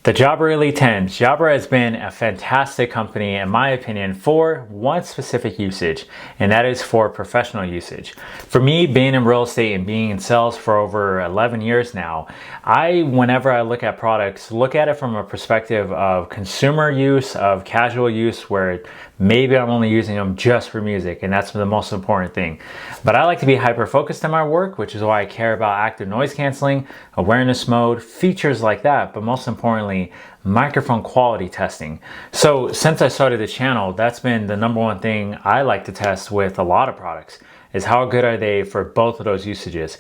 The Jabra Elite 10. Jabra has been a fantastic company, in my opinion, for one specific usage, and that is for professional usage. For me, being in real estate and being in sales for over 11 years now, whenever I look at products, look at it from a perspective of consumer use, of casual use, where maybe I'm only using them just for music, and that's the most important thing. But I like to be hyper-focused in my work, which is why I care about active noise canceling, awareness mode, features like that, but most importantly, microphone quality testing. So since I started the channel, that's been the number one thing I like to test with a lot of products, is how good are they for both of those usages,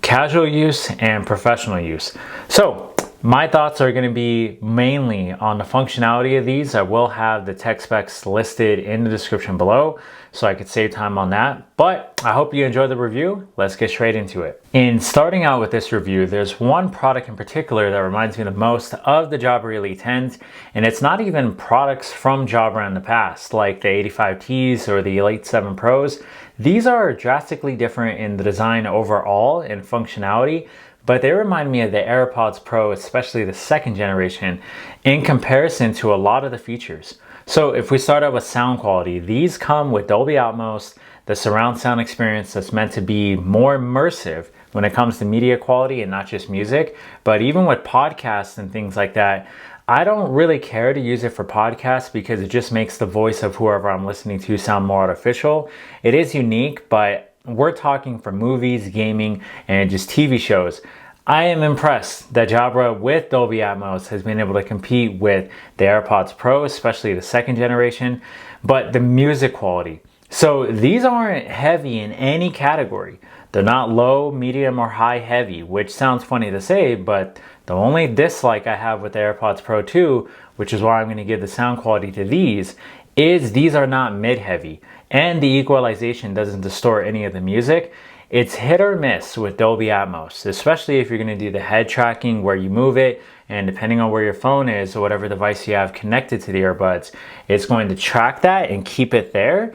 casual use and professional use. So my thoughts are going to be mainly on the functionality of these. I will have the tech specs listed in the description below, so I could save time on that. But I hope you enjoyed the review. Let's get straight into it. In starting out with this review, there's one product in particular that reminds me the most of the Jabra Elite 10s, and it's not even products from Jabra in the past, like the 85Ts or the Elite 7 Pros. These are drastically different in the design overall and functionality, but they remind me of the AirPods Pro, especially the second generation, in comparison to a lot of the features. So if we start out with sound quality, these come with Dolby Atmos, the surround sound experience that's meant to be more immersive when it comes to media quality and not just music. But even with podcasts and things like that, I don't really care to use it for podcasts because it just makes the voice of whoever I'm listening to sound more artificial. It is unique, but we're talking for movies, gaming, and just TV shows. I am impressed that Jabra with Dolby Atmos has been able to compete with the AirPods Pro, especially the second generation, but the music quality. So these aren't heavy in any category. They're not low, medium, or high heavy, which sounds funny to say, but the only dislike I have with the AirPods Pro 2, which is why I'm going to give the sound quality to these, is these are not mid-heavy, and the equalization doesn't distort any of the music. It's hit or miss with Dolby Atmos, especially if you're going to do the head tracking where you move it, and depending on where your phone is or whatever device you have connected to the earbuds, it's going to track that and keep it there.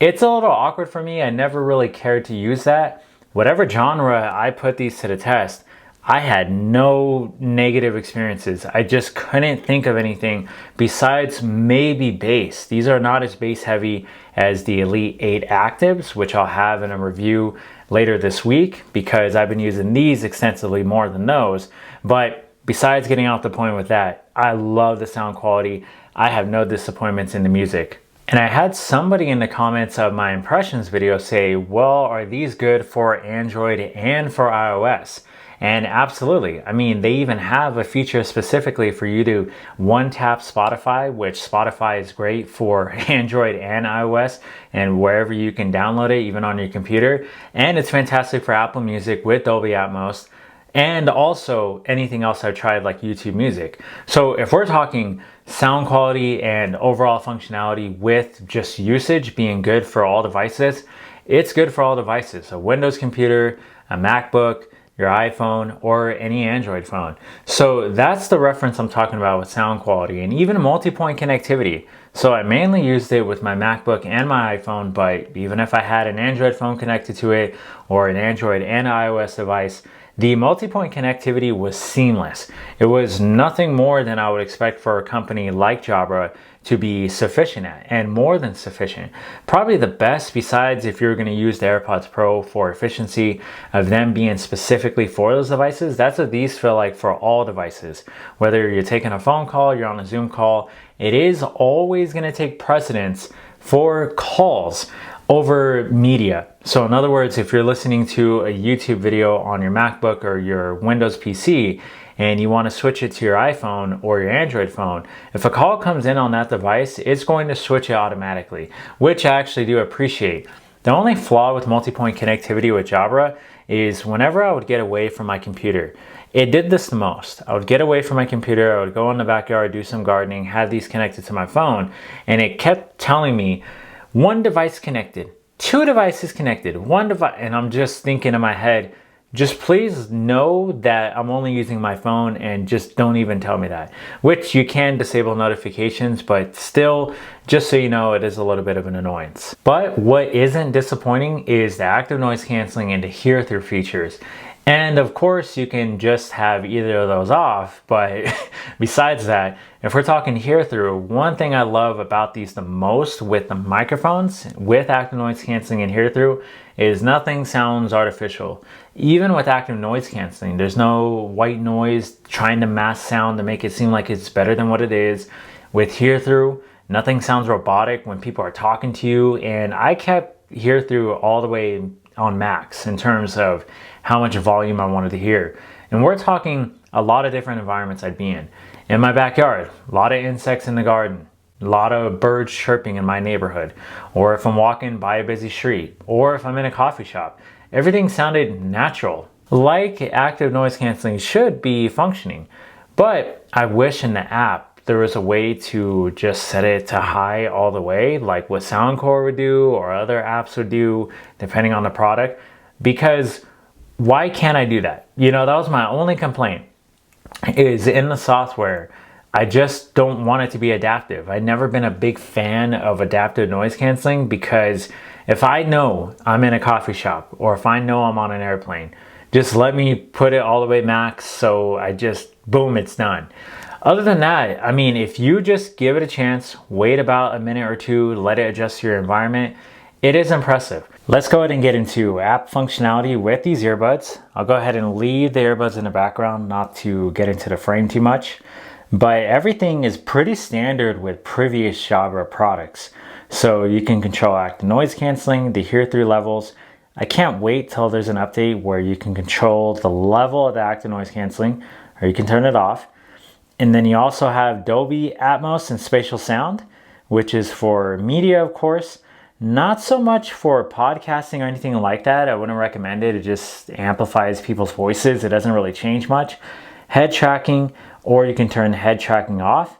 It's a little awkward for me. I never really cared to use that. Whatever genre I put these to the test, I had no negative experiences. I just couldn't think of anything besides maybe bass. These are not as bass heavy as the Elite 8 Actives, which I'll have in a review later this week because I've been using these extensively more than those. But besides getting off the point with that, I love the sound quality. I have no disappointments in the music. And I had somebody in the comments of my impressions video say, well, are these good for Android and for iOS? And absolutely. I mean, they even have a feature specifically for you to one-tap Spotify, which Spotify is great for Android and iOS and wherever you can download it, even on your computer. And it's fantastic for Apple Music with Dolby Atmos and also anything else I've tried like YouTube Music. So if we're talking sound quality and overall functionality with just usage being good for all devices, it's good for all devices. A Windows computer, a MacBook, your iPhone, or any Android phone. So that's the reference I'm talking about with sound quality and even multi-point connectivity. So I mainly used it with my MacBook and my iPhone, but even if I had an Android phone connected to it or an Android and iOS device, the multi-point connectivity was seamless. It was nothing more than I would expect for a company like Jabra to be sufficient at, and more than sufficient. Probably the best, besides if you're going to use the AirPods Pro for efficiency of them being specifically for those devices, that's what these feel like for all devices. Whether you're taking a phone call, you're on a Zoom call, it is always going to take precedence for calls over media. So in other words, if you're listening to a YouTube video on your MacBook or your Windows PC and you want to switch it to your iPhone or your Android phone, if a call comes in on that device, it's going to switch it automatically, which I actually do appreciate. The only flaw with multi-point connectivity with Jabra is whenever I would get away from my computer, it did this the most. I would get away from my computer, I would go in the backyard, do some gardening, have these connected to my phone, and it kept telling me, one device connected, two devices connected, one device, and I'm just thinking in my head, just please know that I'm only using my phone and just don't even tell me that. Which you can disable notifications, but still, just so you know, it is a little bit of an annoyance. But what isn't disappointing is the active noise canceling and the hear through features. And of course, you can just have either of those off, but besides that, if we're talking hear through, one thing I love about these the most with the microphones, with active noise canceling and hear through, is nothing sounds artificial. Even with active noise canceling, there's no white noise trying to mask sound to make it seem like it's better than what it is. With hear through, nothing sounds robotic when people are talking to you, and I kept hear through all the way on max in terms of how much volume I wanted to hear. And we're talking a lot of different environments I'd be in. In my backyard, a lot of insects in the garden, a lot of birds chirping in my neighborhood, or if I'm walking by a busy street, or if I'm in a coffee shop. Everything sounded natural, like active noise canceling should be functioning. But I wish in the app there was a way to just set it to high all the way, like what Soundcore would do or other apps would do, depending on the product. Because why can't I do that? That was my only complaint, is in the software, I just don't want it to be adaptive. I've never been a big fan of adaptive noise canceling, because if I know I'm in a coffee shop or if I know I'm on an airplane, just let me put it all the way max, so I just, boom, it's done. Other than that, I mean, if you just give it a chance, wait about a minute or two, let it adjust to your environment, it is impressive. Let's go ahead and get into app functionality with these earbuds. I'll go ahead and leave the earbuds in the background, not to get into the frame too much. But everything is pretty standard with previous Jabra products. So you can control active noise canceling, the hear through levels. I can't wait till there's an update where you can control the level of the active noise canceling, or you can turn it off. And then you also have Dolby Atmos and spatial sound, which is for media, of course. Not so much for podcasting or anything like that. I wouldn't recommend it. It just amplifies people's voices. It doesn't really change much. Head tracking, or you can turn head tracking off.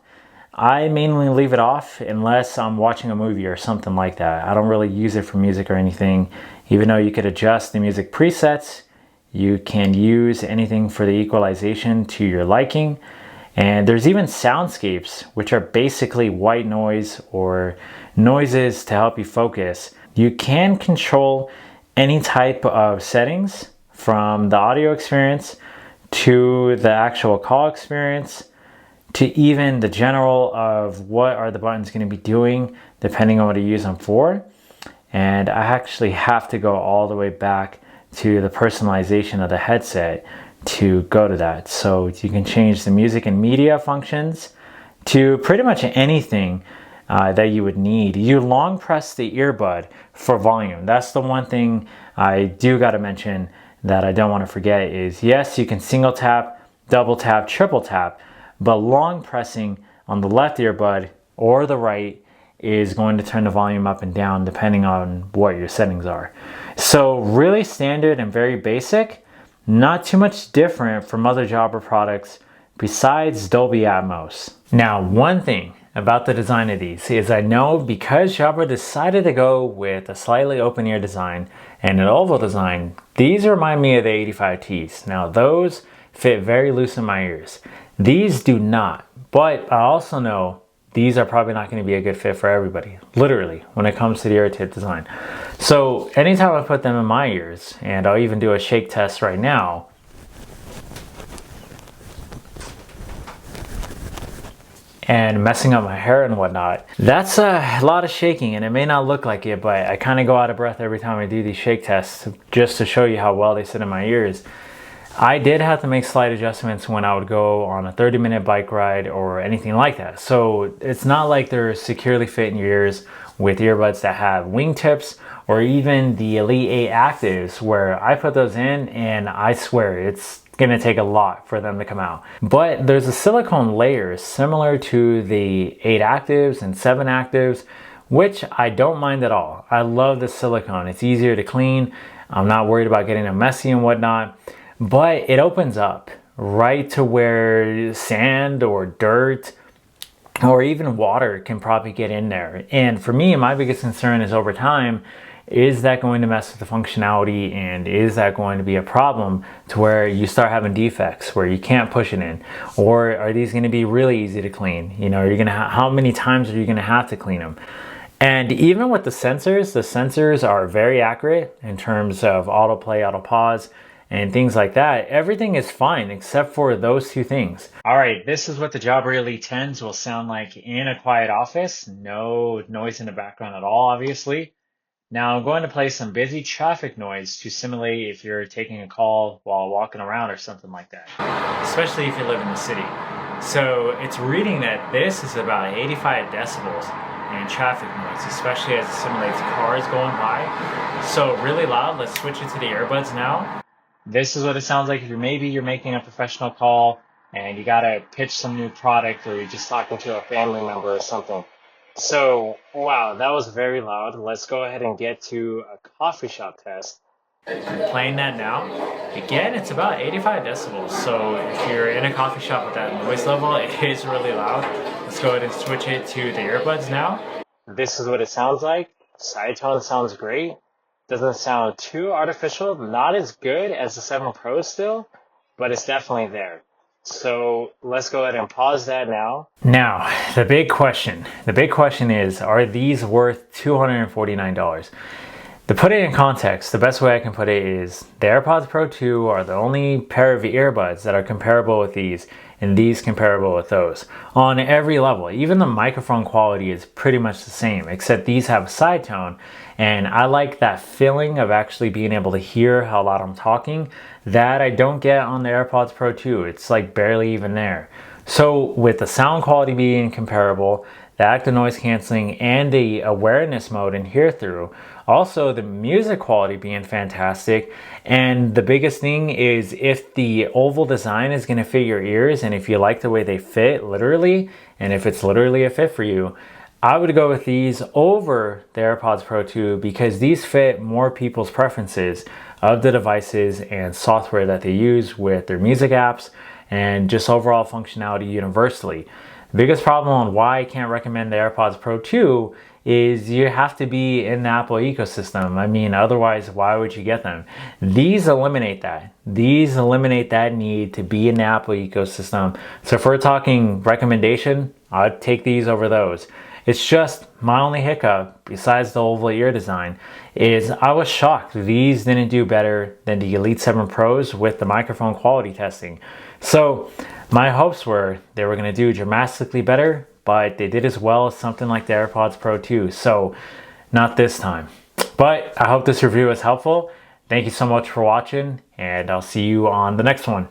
I mainly leave it off unless I'm watching a movie or something like that. I don't really use it for music or anything. Even though you could adjust the music presets, you can use anything for the equalization to your liking. And there's even soundscapes, which are basically white noise or noises to help you focus. You can control any type of settings, from the audio experience to the actual call experience to even the general of what are the buttons going to be doing depending on what you use them for. And I actually have to go all the way back to the personalization of the headset to go to that. So you can change the music and media functions to pretty much anything that you would need. You long press the earbud for volume. That's the one thing I do got to mention that I don't want to forget is, yes, you can single tap, double tap, triple tap, but long pressing on the left earbud or the right is going to turn the volume up and down depending on what your settings are. So really standard and very basic. Not too much different from other Jabra products besides Dolby Atmos. Now, one thing about the design of these is I know because Jabra decided to go with a slightly open ear design and an oval design, these remind me of the 85Ts. Now, those fit very loose in my ears. These do not, but I also know these are probably not going to be a good fit for everybody, literally, when it comes to the ear tip design. So anytime I put them in my ears, and I'll even do a shake test right now, and messing up my hair and whatnot, that's a lot of shaking, and it may not look like it, but I kind of go out of breath every time I do these shake tests just to show you how well they sit in my ears. I did have to make slight adjustments when I would go on a 30-minute bike ride or anything like that. So it's not like they're securely fit in your ears with earbuds that have wingtips or even the Elite 8 Actives, where I put those in and I swear it's gonna take a lot for them to come out. But there's a silicone layer similar to the 8 Actives and 7 Actives, which I don't mind at all. I love the silicone. It's easier to clean. I'm not worried about getting them messy and whatnot. But it opens up right to where sand or dirt or even water can probably get in there. And for me, my biggest concern is over time, is that going to mess with the functionality, and is that going to be a problem to where you start having defects where you can't push it in? Or are these going to be really easy to clean? You know, how many times are you going to have to clean them? And even with the sensors are very accurate in terms of autoplay, auto pause, and things like that, everything is fine except for those two things. All right, this is what the Jabra Elite 10s will sound like in a quiet office. No noise in the background at all, obviously. Now I'm going to play some busy traffic noise to simulate if you're taking a call while walking around or something like that, especially if you live in the city. So it's reading that this is about 85 decibels in traffic noise, especially as it simulates cars going by. So really loud. Let's switch it to the earbuds now. This is what it sounds like if you're making a professional call and you gotta pitch some new product, or you're just talking to a family member or something. So, wow, that was very loud. Let's go ahead and get to a coffee shop test. I'm playing that now. Again, it's about 85 decibels. So if you're in a coffee shop with that noise level, it is really loud. Let's go ahead and switch it to the earbuds now. This is what it sounds like. Side tone sounds great. Doesn't sound too artificial. Not as good as the 7 Pro still, but it's definitely there. So let's go ahead and pause that now. Now, the big question is, are these worth $249? To put it in context, the best way I can put it is the AirPods Pro 2 are the only pair of earbuds that are comparable with these, and these comparable with those on every level. Even the microphone quality is pretty much the same, except these have side tone, and I like that feeling of actually being able to hear how loud I'm talking that I don't get on the AirPods Pro 2. It's like barely even there. So with the sound quality being comparable, the active noise canceling, and the awareness mode and hear through, also the music quality being fantastic, and the biggest thing is if the oval design is going to fit your ears, and if you like the way they fit literally, and if it's literally a fit for you, I would go with these over the AirPods Pro 2 because these fit more people's preferences of the devices and software that they use with their music apps and just overall functionality universally. The biggest problem on why I can't recommend the AirPods Pro 2 is you have to be in the Apple ecosystem. I mean, otherwise, why would you get them? These eliminate that. These eliminate that need to be in the Apple ecosystem. So if we're talking recommendation, I'd take these over those. It's just my only hiccup, besides the oval ear design, is I was shocked these didn't do better than the Elite 7 Pros with the microphone quality testing. So my hopes were they were going to do dramatically better, but they did as well as something like the AirPods Pro 2. So not this time. But I hope this review was helpful. Thank you so much for watching, and I'll see you on the next one.